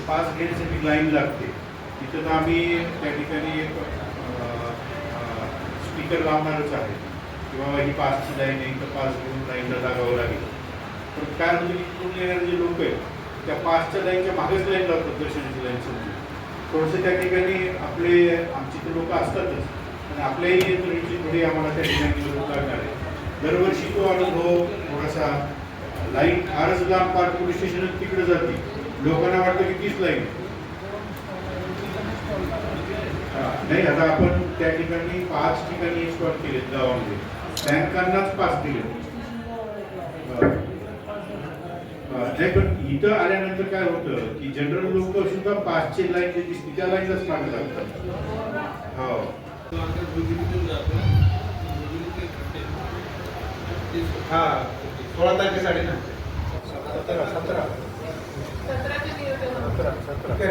Pass घेण्यासाठी line लागते. तिथं तर आम्ही त्या ठिकाणी एक स्पीकर लावणारच आहे किंवा ही पासची लाईन आहे तर पास घेऊन लाईनला लागावं लागेल. पण काय म्हणजे इकडून येणारे जे लोक आहेत त्या पासच्या लाईनच्या मागेच लाईन लावतात दर्शनाची लाईन समजून. थोडंसं त्या ठिकाणी आमची तर लोक असतातच आणि आपल्याही यंत्रणेची थोडी आम्हाला त्या ठिकाणी मदत लागणार आहे. दरवर्षी तो अनुभव थोडासा लाईन फारच लांब पार पोलीस स्टेशन तिकडे जाते, लोकांना वाटतं की तीच लाईन. नाही, आता आपण त्या ठिकाणी 5 ठिकाणी इन्स्टॉल केलेत गावामध्ये, बँकांनाच पास दिले. नाही, पण इथं आल्यानंतर काय होतं की जनरल लोक सुद्धा 5ची लाईन जे दिसते त्या लाईनलाच मागे लागतात. हो, हा 16 तारखेसाठी ना, 17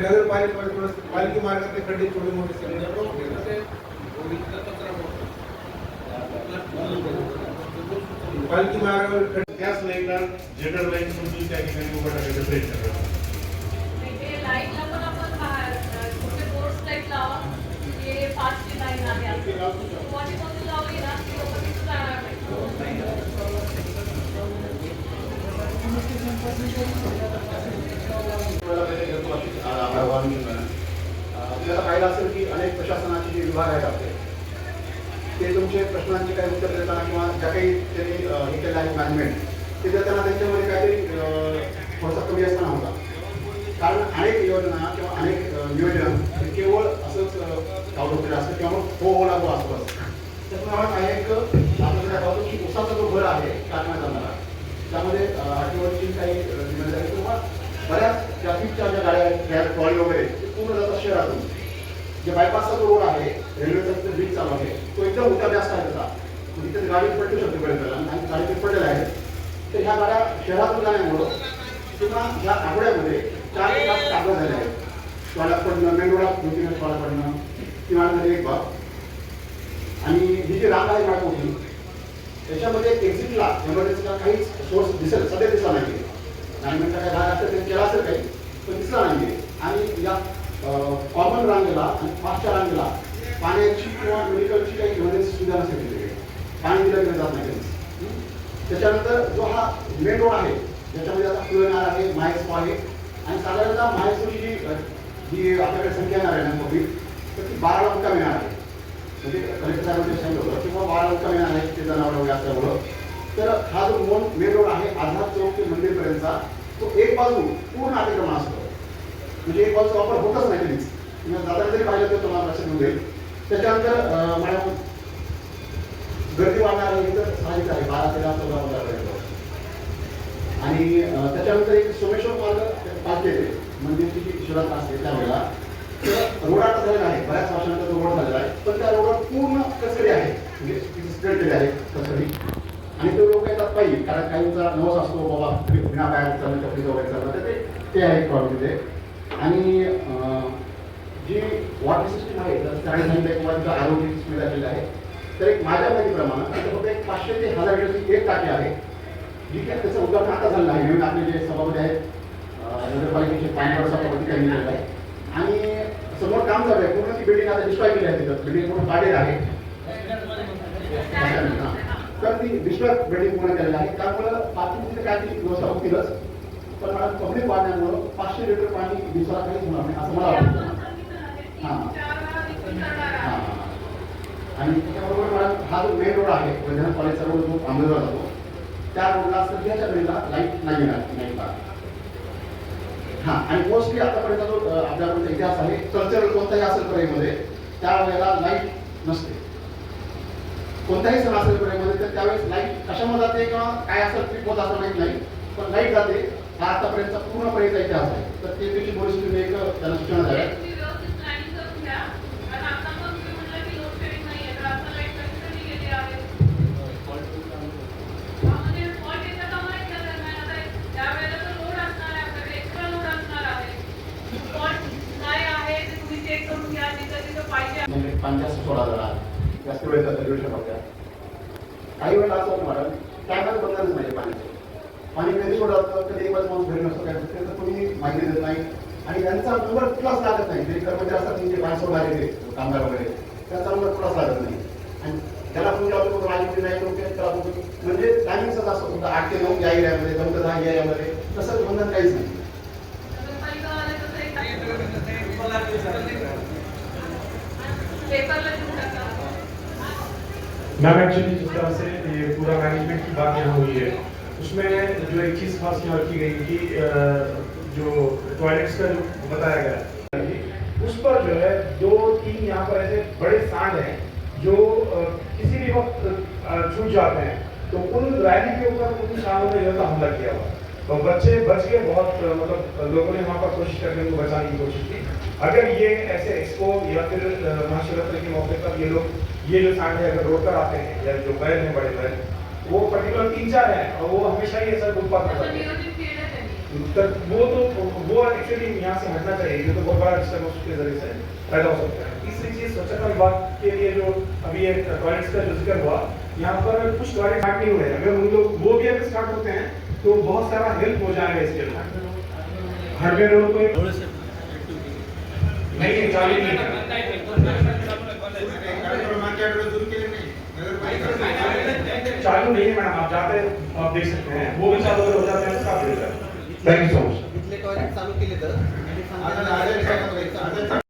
नगरपालिका मार्गातले खड्डे थोडे मोठे पालखी मार्गावर त्याच लाईनला जनरल लाईन समजून त्या ठिकाणी उभा टाकायचा प्रयत्न करतो. आपल्याला पाहिलं असेल की अनेक प्रशासनाचे जे विभाग आहेत आपले, ते तुमचे प्रश्नांचे काही उत्तर देताना किंवा ज्या काही त्यांनी हे केलं आहे मॅनेजमेंट ते देताना त्यांच्यामध्ये काहीतरी थोडासा कमी असताना होता. कारण अनेक योजना किंवा अनेक नियोजन हे केवळ असंच गावडोकेलं असतं किंवा हो हो लागू असतं. त्याप्रमाणे अनेक आपल्याला दाखवतो की उसाचा जो भर आहे टाकण्यात जाणारा, त्यामध्ये आठवड्याची काही जिम्मेदारी किंवा बऱ्याच ट्रॅफिकच्या ज्या गाड्या आहेत ट्रॉली वगैरे ते पूर्ण जातात शहरातून. जे बायपासचा जो रोड आहे, रेल्वेचा ब्रिज चालू आहे, तो एकदम उतार जास्त आहे त्याचा, तिथे गाडी पडू शकते पर्यंत आणि गाडी ते पडलेल्या आहेत. तर ह्या गाड्या शहरातून जाण्यामुळं किंवा ह्या आठवड्यामध्ये 4 तास अपघात झाले आहेत. टॉयला पडणं, मेन रोडला 2-3 टॉयला पडणं किंवा एक भाग. आणि ही जी रांग आहे गाडी मोठी, त्याच्यामध्ये एक्झिटला एमर्जन्सीला काहीच सोर्स दिसेल सध्या दिसला नाही. मॅनेजमेंटचा काही भाग असेल त्यांनी केला असेल काही, पण दिसला नाही. आणि या कॉमन रांगेला आणि फास्टच्या रांगेला पाण्याची किंवा मेडिकलची काही इमर्जन्सी सुविधा नसेल तिथे, पाणी दिलं गेलं जात नाही. त्याच्यानंतर जो हा मेन रोड आहे ज्याच्यामध्ये आता QNR आहे, मायसो आहे आणि साधारणतः मायसोची जी आपल्याकडे संख्या येणार आहे ना पब्लिक, तर ती 12 लाख कमी येणार आहे. म्हणजे कलेक्टर साहेबांनी सांगितलं होतं किंवा 12 लाख कमी येणार आहे ते जनावर वगैरे असल्यामुळं. तर हा जो मेन रोड आहे आझाद चौक ते मंदिरपर्यंतचा, तो एक बाजू पूर्ण अतिक्रमण असतो. म्हणजे एक बाजूचा वापर होतच नाही कधीच. दादा जरी पाहिलं तर तुम्हाला लक्षात येऊन जाईल. त्याच्यानंतर मॅडम गर्दी वाढणार आहे तर साहजिक आहे, 12-13-14 आणि त्याच्यानंतर एक सोमेश्वर मार्ग पालखी येते, मंदिरची जी शिवरात्र असते त्यावेळेला. तर रोड आता झालेला आहे, बऱ्याच वर्षानंतर तो रोड झालेला आहे, पण त्या रोडवर पूर्ण कचरे आहे, म्हणजे स्प्रेड केले आहे कचरे. आणि ते लोक येतात पाहिजे, कारण काहींचा नवस असतो बाबा बिना बाहेर चालणं, कपडे वगैरे चालणं, ते आहे एक प्रॉब्लेम तिथे. आणि जी वॉटर सिस्टीम आहे तर त्याने सांगितलं किंवा तिथं आरोग्य सुविधा केली आहे. तर एक माझ्या माहितीप्रमाणे तिथे फक्त एक 500 ते 1000 लिटरची एक टाकी आहे, जी काय त्याचं उद्घाटन आता झालं आहे. नवीन आपले जे सभापती आहेत नगरपालिकेचे पाण्यावर सभापती त्यांनी केलेलं आहे. आणि समोर काम चालू आहे, पूर्ण ती बिल्डिंग आता डिस्ट्रॉय केली आहे. तिथं बिल्डिंग पूर्ण काढलेली आहे, तर ती डिस्ट्रॉय बिल्डिंग पूर्ण केलेली आहे. त्यामुळं पार्किंगची काय ती व्यवस्था होतीलच, पण मला पब्लिक वाढण्यामुळं 500 लिटर पाणी दिवसाला काहीच होणार नाही असं मला वाटतं. हां हां. आणि त्याच्याबरोबर मला हा जो मेन रोड आहे वैद्यनाथ कॉलेजचा रोड जो आंबेगाव जातो, त्या रोडला सध्याच्या वेळेला लाईट नाही येणार नाईटला. हां, आणि मोस्टली आतापर्यंत जो आपल्याकडचा इतिहास आहे, कल्चरल कोणताही असेल परळीमध्ये त्यावेळेला लाईट नसते. कोणताही सण असेल परळीमध्ये तर त्यावेळेस लाईट कशामध्ये जाते किंवा काय असेल ट्रिप होत असं माहीत नाही, पण लाईट जाते. हा आतापर्यंतचा पूर्ण पर्यंत इतिहास आहे. तर ते त्याची परिस्थिती एक त्यांना सूचना द्याव्या. म्हणजे 50-16 जास्त वेळ जातं येऊ शकत. काही वेळेला असं होतं मॅडम, टायमाला बदलच नाही पाण्याचं. पाणी कधी सोडत कधी एक माणूस घरी नसतो, काय त्याचं कोणी माहिती देत नाही. आणि त्यांचा नंबर कुठलाच लागत नाही. जे कर्मचारी असतात त्यांचे माणसं लागले कामगार वगैरे त्यांचा नंबर कुठलाच लागत नाही. आणि त्याला फोन लावतो तो माझी नाही करून त्याला म्हणजे टायमिंगच असतो तुमचा 8 ते 9 या एरियामध्ये 9 ते 10 या एरियामध्ये तसं बंधन काहीच नाही. मैम एक्चुअली जिस तरह से ये पूरा मैनेजमेंट की बात यहाँ हुई है उसमें जो एक चीज़ खास यहाँ रखी गई कि जो टॉयलेट्स का जो बताया गया उस पर जो है 2-3 यहाँ पर ऐसे बड़े सांड हैं जो किसी भी वक्त छूट जाते हैं, तो उन रैली के ऊपर उन सांडों ने जो हमला किया हुआ तो बच्चे बच गए। बहुत मतलब लोगों ने वहाँ पर कोशिश करके उनको बचाने की कोशिश की। अगर ये ऐसे एक्सपो या फिर महाशिवरात्रि के मौके पर ये जो सांड है अगर रोड पर आते हैं या जो बैल हैं बड़े बैल वो पर्टिकुलर 3-4 हैं और वो हमेशा ही ऐसा उत्पाद करते हैं, वो एक्चुअली यहाँ से हटना चाहिए। ये तो बहुत बड़ा डिस्टर्बेंस के जरिए से पैदा हो सकता है। तीसरी चीज स्वच्छता विभाग के लिए जो अभी ये टॉयलेट्स का जो जिक्र हुआ, यहाँ पर कुछ टॉयलेट स्टार्ट नहीं हुए, अगर उन लोग वो भी अगर स्टार्ट होते हैं तो बहुत सारा हेल्प हो जाएगा इसके लिए। हार्डवेयर रोड को नहीं चालू नहीं है, चालू नहीं है मैडम, आप जाते आप देख सकते हैं वो भी चालू हो जाते हैं। Thank you so much. Toilet चालू केले तर